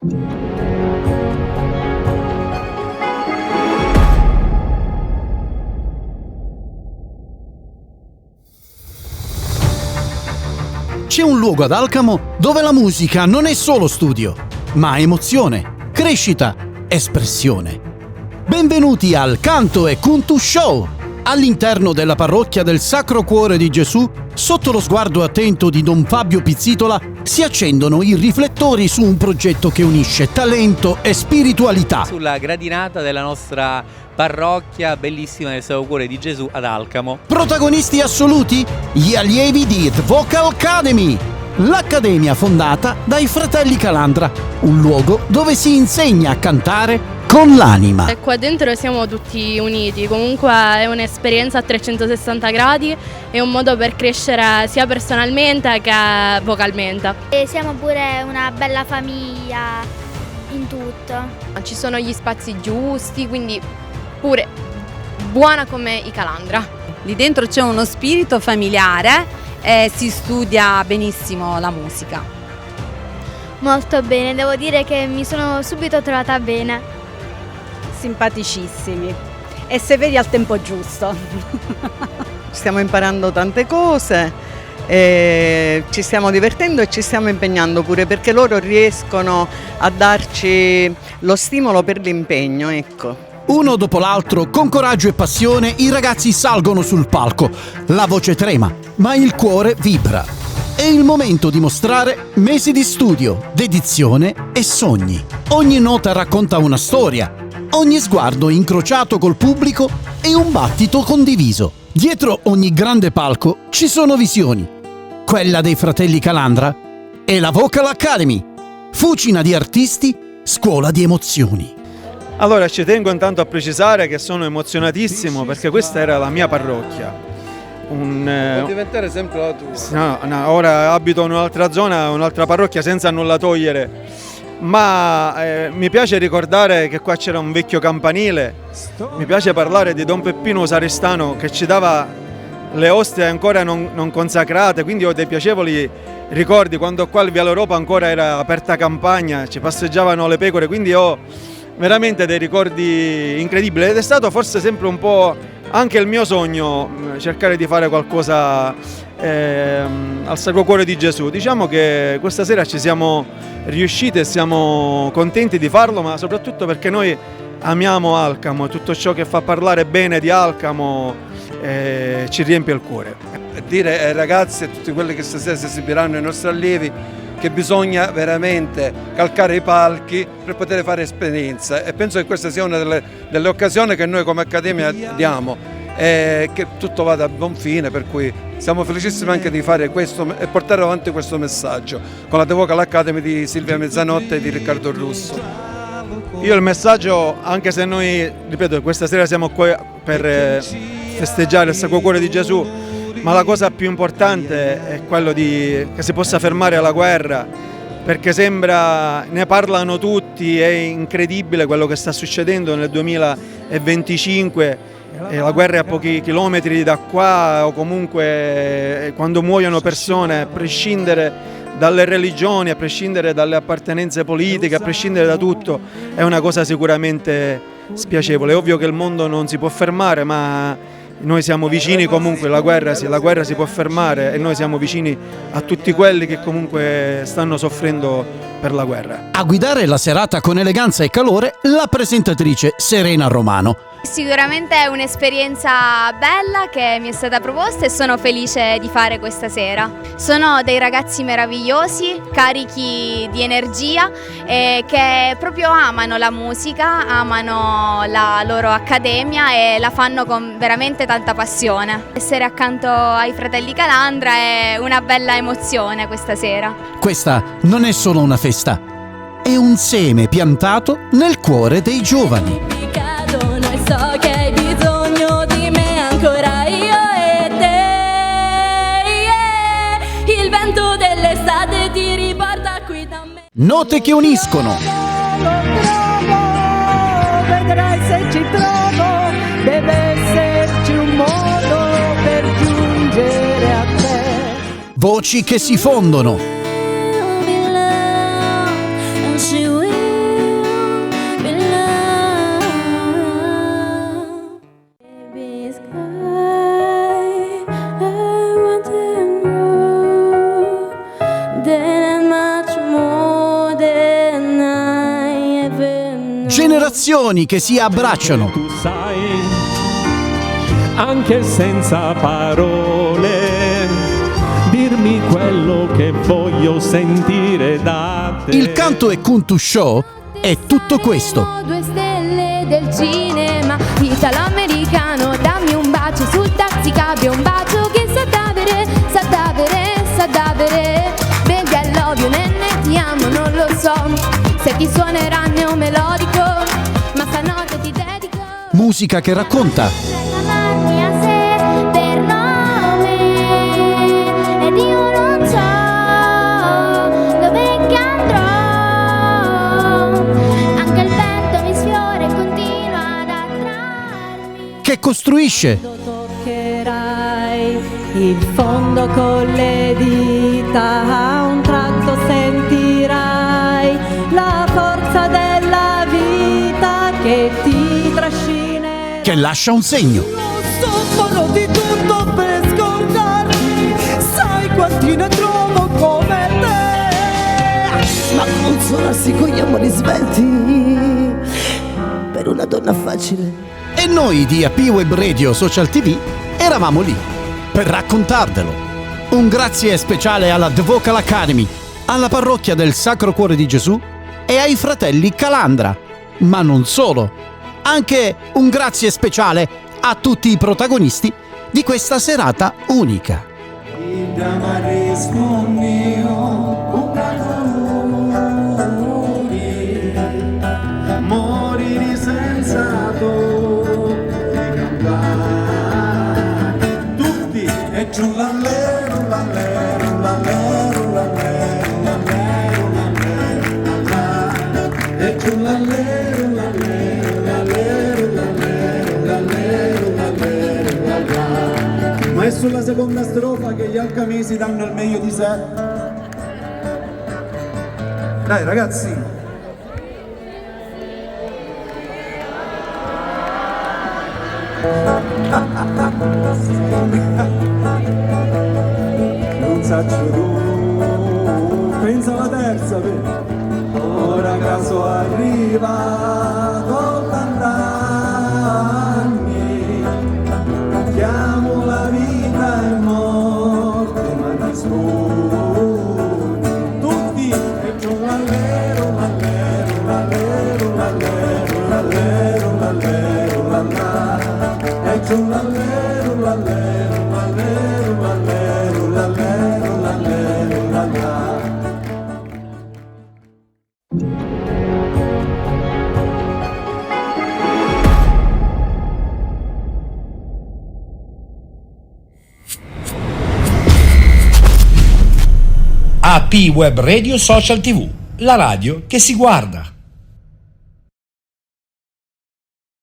C'è un luogo ad Alcamo dove la musica non è solo studio, ma emozione, crescita, espressione. Benvenuti al Canto e Cuntu Show! All'interno della parrocchia del Sacro Cuore di Gesù, sotto lo sguardo attento di Don Fabio Pizzitola, si accendono i riflettori su un progetto che unisce talento e spiritualità. Sulla gradinata della nostra parrocchia bellissima del Sacro Cuore di Gesù ad Alcamo. Protagonisti assoluti? Gli allievi di The Vocal Academy, l'accademia fondata dai fratelli Calandra, un luogo dove si insegna a cantare con l'anima. E qua dentro siamo tutti uniti, comunque è un'esperienza a 360 gradi, è un modo per crescere sia personalmente che vocalmente. E siamo pure una bella famiglia in tutto. Ci sono gli spazi giusti, quindi pure buona come i Calandra. Lì dentro c'è uno spirito familiare e si studia benissimo la musica. Molto bene, devo dire che mi sono subito trovata bene. Simpaticissimi e severi al tempo giusto. Stiamo imparando tante cose, ci stiamo divertendo e ci stiamo impegnando pure perché loro riescono a darci lo stimolo per l'impegno, ecco. Uno dopo l'altro, con coraggio e passione, i ragazzi salgono sul palco. La voce trema, ma il cuore vibra. È il momento di mostrare mesi di studio, dedizione e sogni. Ogni nota racconta una storia. Ogni sguardo incrociato col pubblico è un battito condiviso. Dietro ogni grande palco ci sono visioni. Quella dei fratelli Calandra e la Vocal Academy, fucina di artisti, scuola di emozioni. Allora ci tengo intanto a precisare che sono emozionatissimo perché questa era la mia parrocchia. Può diventare sempre la tua. No, ora abito in un'altra zona, un'altra parrocchia senza nulla togliere. Ma mi piace ricordare che qua c'era un vecchio campanile, mi piace parlare di Don Peppino Sarestano che ci dava le ostie ancora non consacrate, quindi ho dei piacevoli ricordi quando qua al Via Europa ancora era aperta campagna, ci passeggiavano le pecore, quindi ho veramente dei ricordi incredibili ed è stato forse sempre un po' anche il mio sogno cercare di fare qualcosa al Sacro Cuore di Gesù. Diciamo che questa sera ci siamo riusciti e siamo contenti di farlo, ma soprattutto perché noi amiamo Alcamo e tutto ciò che fa parlare bene di Alcamo ci riempie il cuore. Dire ai ragazzi e a tutti quelli che stasera si esibiranno, i nostri allievi, che bisogna veramente calcare i palchi per poter fare esperienza e penso che questa sia una delle occasioni che noi come Accademia diamo e che tutto vada a buon fine, per cui siamo felicissimi anche di fare questo e portare avanti questo messaggio con la The Vocal Academy di Silvia Mezzanotte e di Riccardo Russo. Io il messaggio, anche se noi, ripeto, questa sera siamo qui per festeggiare il Sacro Cuore di Gesù, ma la cosa più importante è quello che si possa fermare la guerra, perché sembra, ne parlano tutti, è incredibile quello che sta succedendo nel 2025, la guerra è a pochi chilometri da qua o comunque quando muoiono persone, a prescindere dalle religioni, a prescindere dalle appartenenze politiche, a prescindere da tutto, è una cosa sicuramente spiacevole. È ovvio che il mondo non si può fermare, ma noi siamo vicini comunque, la guerra si può fermare e noi siamo vicini a tutti quelli che comunque stanno soffrendo per la guerra. A guidare la serata con eleganza e calore la presentatrice Serena Romano. Sicuramente è un'esperienza bella che mi è stata proposta e sono felice di fare questa sera. Sono dei ragazzi meravigliosi, carichi di energia e che proprio amano la musica, amano la loro accademia e la fanno con veramente tanta passione. Essere accanto ai fratelli Calandra è una bella emozione questa sera. Questa non è solo una festa, è un seme piantato nel cuore dei giovani. So che hai bisogno di me ancora io e te, il vento dell'estate ti riporta qui da me. Note che uniscono. Lo trovo, vedrai se ci trovo, deve esserci un modo per giungere a te. Voci che si fondono. And she will Generazioni che si abbracciano. Tu sai, anche senza parole, dirmi quello che voglio sentire da te. Il Canto e Kuntu Show è tutto questo. 2 stelle del cinema italo-americano, dammi un bacio sul taxi cabrio, un bacio che sa davvero, sa davvero, sa davvero. Baby I love you, nenne ti amo, non lo so se ti suonerà neomelodico, ma stanotte ti dedico Musica che racconta. chiamarmi a sé per nome ed io non so dove che andrò, anche il vento mi sfiora e continua ad attrarmi. Che costruisce. Toccherai il fondo con le dita, a un tratto sentirai la forza della vita che ti trascina. Che lascia un segno. Soffro di tutto per scordarti, sai quanti ne trovo come te, ma consolarsi con gli amori svelti per una donna facile. E noi di AP Web Radio Social TV eravamo lì per raccontarvelo. Un grazie speciale alla The Vocal Academy, alla parrocchia del Sacro Cuore di Gesù e ai fratelli Calandra. Ma non solo, anche un grazie speciale a tutti i protagonisti di questa serata unica. Morire senza tutti e giù l'allero, l'allero, l'allero, l'allero, l'allero, l'allero, e giù l'allero, l'allero, l'allero, l'allero, l'allero, l'allero, l'allero. Ma è sulla seconda strofa che gli alcamesi danno il meglio di sé. Dai ragazzi. Non saccio tu, pensa alla terza, ora caso arriva con tant'anni, chiamo la vita e morte, ma ti sfuggi, tutti e giù l'allero, l'allero, l'allero, l'allero, l'allero, l'allero, l'allero, e giù l'allero, l'allero, l'allero, l'allero, l'allero, l'allero, l'allero. AP Web Radio Social TV, la radio che si guarda.